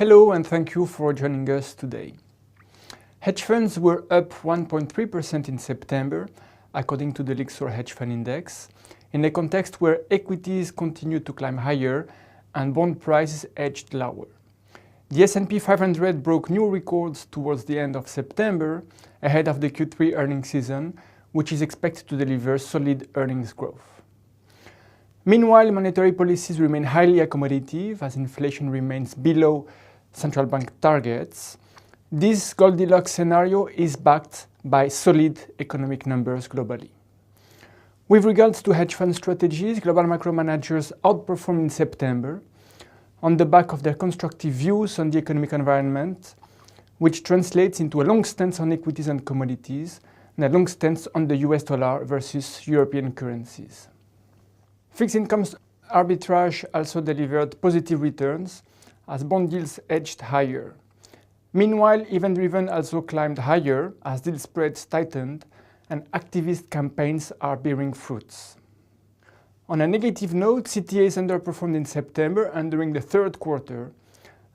Hello and thank you for joining us today. Hedge funds were up 1.3% in September, according to the Lyxor Hedge Fund Index, in a context where equities continued to climb higher and bond prices edged lower. The S&P 500 broke new records towards the end of September, ahead of the Q3 earnings season, which is expected to deliver solid earnings growth. Meanwhile, monetary policies remain highly accommodative as inflation remains below central bank targets. This Goldilocks scenario is backed by solid economic numbers globally. With regards to hedge fund strategies, global macro managers outperformed in September on the back of their constructive views on the economic environment, which translates into a long stance on equities and commodities and a long stance on the US dollar versus European currencies. Fixed income arbitrage also delivered positive returns as bond yields edged higher. Meanwhile, event-driven also climbed higher as deal spreads tightened and activist campaigns are bearing fruits. On a negative note, CTAs underperformed in September and during the third quarter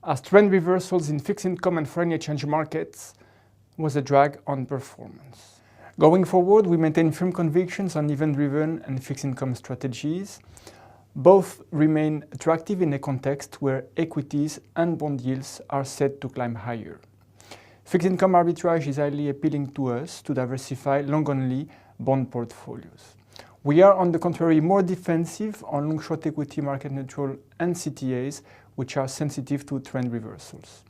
as trend reversals in fixed income and foreign exchange markets was a drag on performance. Going forward, we maintain firm convictions on event-driven and fixed income strategies. Both remain attractive in a context where equities and bond yields are set to climb higher. Fixed income arbitrage is highly appealing to us to diversify long-only bond portfolios. We are, on the contrary, more defensive on long-short equity market neutral and CTAs, which are sensitive to trend reversals.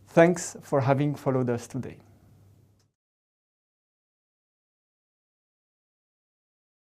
Thanks for having followed us today.